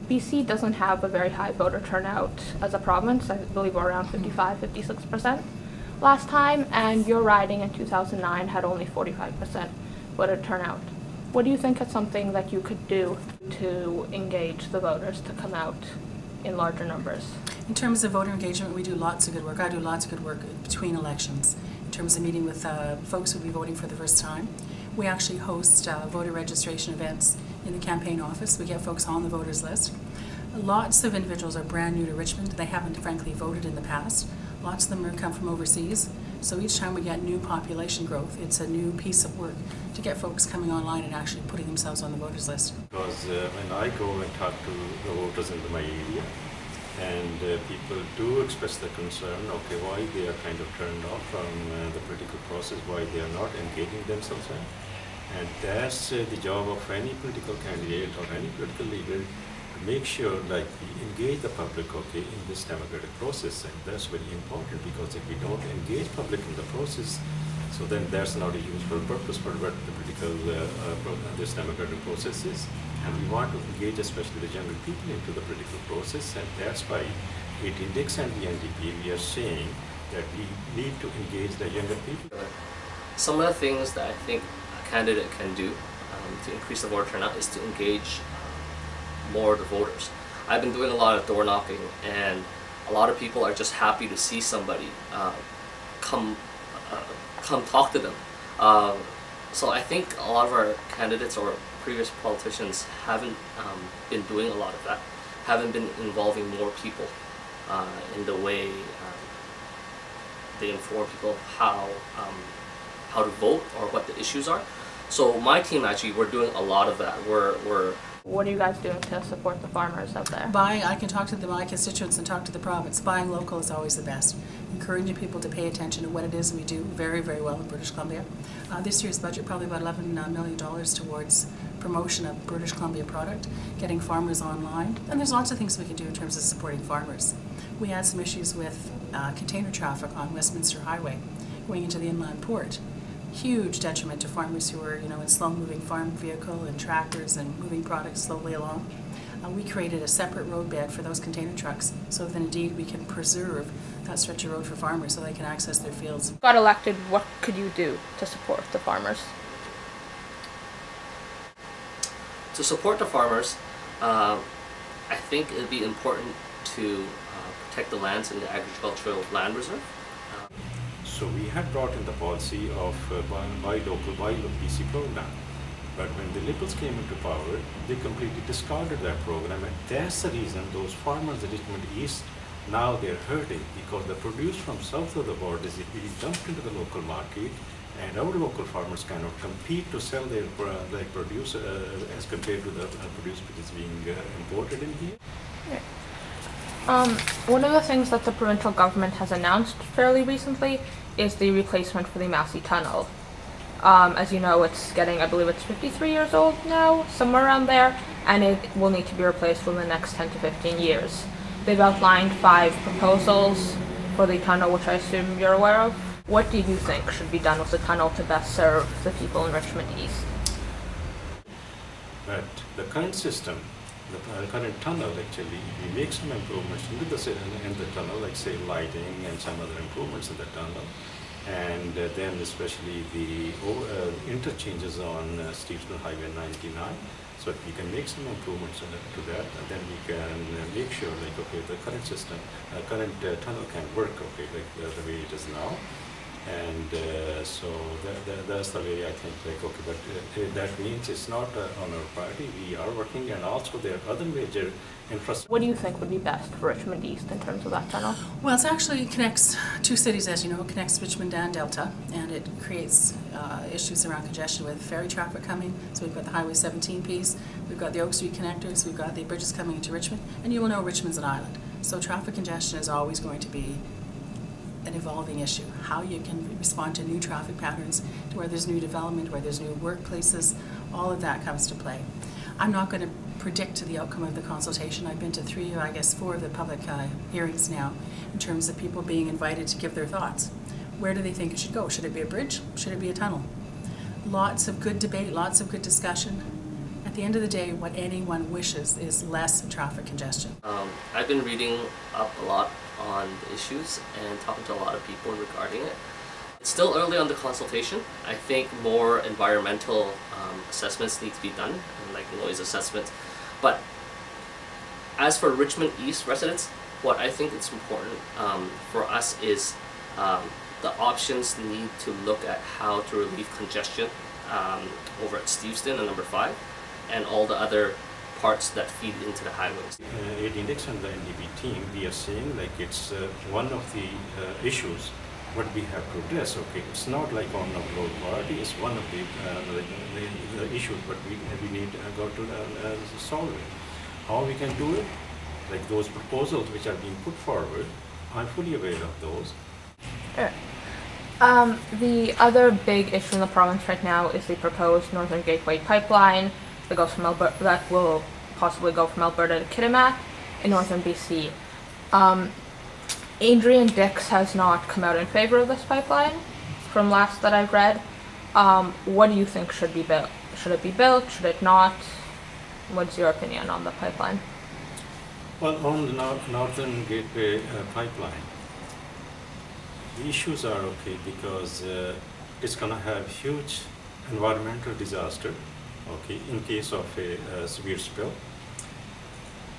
BC doesn't have a very high voter turnout as a province. I believe we're around 55–56% last time, and your riding in 2009 had only 45% voter turnout. What do you think is something that you could do to engage the voters to come out in larger numbers? In terms of voter engagement, we do lots of good work. I do lots of good work between elections in terms of meeting with folks who will be voting for the first time. We actually host voter registration events in the campaign office. We get folks on the voters list. Lots of individuals are brand new to Richmond. They haven't, frankly, voted in the past. Lots of them come from overseas. So each time we get new population growth, it's a new piece of work to get folks coming online and actually putting themselves on the voters list. Because when I go and talk to the voters in my area, and people do express their concern, okay, why they are kind of turned off from the political process, why they are not engaging themselves in. And that's the job of any political candidate or any political leader, to make sure like we engage the public, okay, in this democratic process. And that's very important, because if we don't engage public in the process, so then that's not a useful purpose for what the political, this democratic process is. And we want to engage especially the younger people into the political process, and that's why in Dix and the NDP we are saying that we need to engage the younger people. Some of the things that I think a candidate can do to increase the voter turnout is to engage more of the voters. I've been doing a lot of door knocking, and a lot of people are just happy to see somebody come talk to them. So I think a lot of our candidates or previous politicians haven't been doing a lot of that, haven't been involving more people in the way they inform people how to vote or what the issues are. So my team, actually, we're doing a lot of that. What are you guys doing to support the farmers out there? I can talk to my constituents and talk to the province. Buying local is always the best. Encouraging people to pay attention to what it is we do very, very well in British Columbia. This year's budget, probably about $11 million towards promotion of British Columbia product, getting farmers online. And there's lots of things we can do in terms of supporting farmers. We had some issues with container traffic on Westminster Highway going into the inland port. Huge detriment to farmers who are, in slow-moving farm vehicle and tractors and moving products slowly along. We created a separate roadbed for those container trucks, so that indeed we can preserve that stretch of road for farmers so they can access their fields. Got elected, what could you do to support the farmers? To support the farmers, I think it would be important to protect the lands in the agricultural land reserve. So we had brought in the policy of buy local, buy BC program. But when the Liberals came into power, they completely discarded that program, and that's the reason those farmers in Richmond East, now they're hurting, because the produce from south of the border is being dumped into the local market, and our local farmers cannot compete to sell their produce as compared to the produce which is being imported in here. One of the things that the provincial government has announced fairly recently is the replacement for the Massey Tunnel. As you know, it's getting, I believe it's 53 years old now, somewhere around there, and it will need to be replaced within the next 10 to 15 years. They've outlined 5 proposals for the tunnel, which I assume you're aware of. What do you think should be done with the tunnel to best serve the people in Richmond East? But the current system, the current tunnel, actually, we make some improvements in the tunnel, like say lighting and some other improvements in the tunnel. And then especially the interchanges on Stevenston Highway 99. So if we can make some improvements to that, and then we can make sure, like, okay, the current system, current tunnel can work, okay, like the way it is now. And so that's the way I think, like, okay, but that means it's not on our priority. We are working, and also there are other major infrastructure. What do you think would be best for Richmond East in terms of that tunnel? Well, it actually connects 2 cities, as you know. It connects Richmond and Delta, and it creates issues around congestion with ferry traffic coming. So we've got the Highway 17 piece, we've got the Oak Street connectors, we've got the bridges coming into Richmond, and you will know Richmond's an island. So traffic congestion is always going to be an evolving issue. How you can respond to new traffic patterns, to where there's new development, where there's new workplaces, all of that comes to play. I'm not going to predict the outcome of the consultation. I've been to 3, or I guess 4 of the public hearings now, in terms of people being invited to give their thoughts. Where do they think it should go? Should it be a bridge? Should it be a tunnel? Lots of good debate, lots of good discussion. At the end of the day, what anyone wishes is less traffic congestion. I've been reading up a lot on the issues and talking to a lot of people regarding it. It's still early on the consultation. I think more environmental assessments need to be done, like noise assessments. But as for Richmond East residents, what I think is important for us is the options need to look at how to relieve congestion over at Steveston and number 5 and all the other parts that feed into the highways. At Index and the NDP team, we are saying like it's one of the issues what we have to address. Okay, it's not like on the road priority, it's one of the issues but we need got to solve it. How we can do it? Like those proposals which are being put forward, I'm fully aware of those. Sure. The other big issue in the province right now is the proposed Northern Gateway pipeline that will possibly go from Alberta to Kitimat in northern BC. Adrian Dix has not come out in favor of this pipeline, from last that I've read. What do you think should be built? Should it be built? Should it not? What's your opinion on the pipeline? Well, on the Northern Gateway pipeline, the issues are okay because it's going to have huge environmental disaster, okay, in case of a severe spill.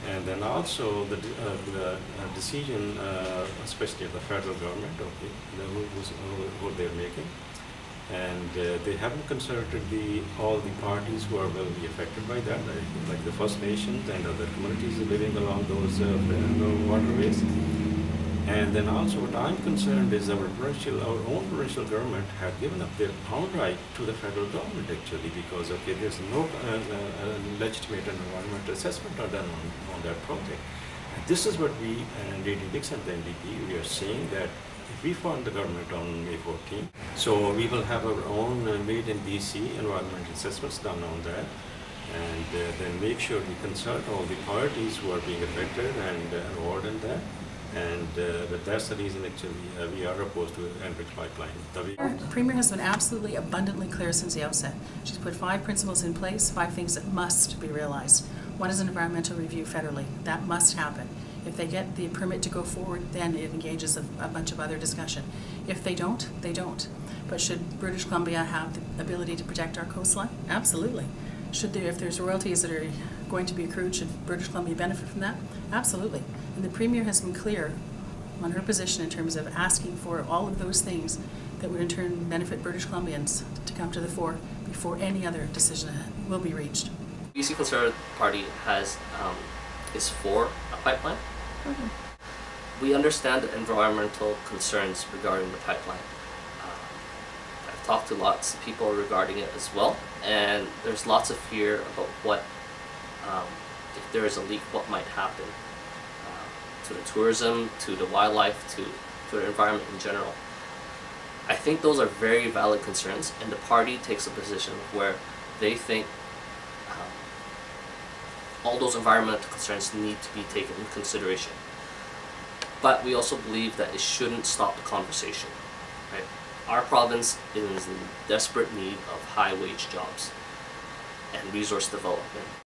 And then also the decision, especially of the federal government, okay, what they're making. And they haven't consulted all the parties who are will be affected by that, like the First Nations and other communities living along those waterways. And then also what I'm concerned is our own provincial government had given up their own right to the federal government actually, because okay, there's no legitimate environmental assessment are done on that project. And this is what we and Dix and the NDP, we are saying that if we form the government on May 14th, so we will have our own made in BC environmental assessments done on that, and then make sure we consult all the parties who are being affected and involved in that. And but that's the reason actually we are opposed to Enbridge pipeline. The Premier has been absolutely abundantly clear since the outset. She's put 5 principles in place, 5 things that must be realized. One is an environmental review federally. That must happen. If they get the permit to go forward, then it engages a bunch of other discussion. If they don't, they don't. But should British Columbia have the ability to protect our coastline? Absolutely. Should there, if there's royalties that are going to be accrued, should British Columbia benefit from that? Absolutely. And the Premier has been clear on her position in terms of asking for all of those things that would in turn benefit British Columbians to come to the fore before any other decision will be reached. The BC Conservative Party is for a pipeline. Mm-hmm. We understand the environmental concerns regarding the pipeline. I've talked to lots of people regarding it as well, and there's lots of fear about what, if there is a leak, what might happen to the tourism, to the wildlife, to the environment in general. I think those are very valid concerns, and the party takes a position where they think all those environmental concerns need to be taken into consideration. But we also believe that it shouldn't stop the conversation. Right? Our province is in desperate need of high-wage jobs and resource development.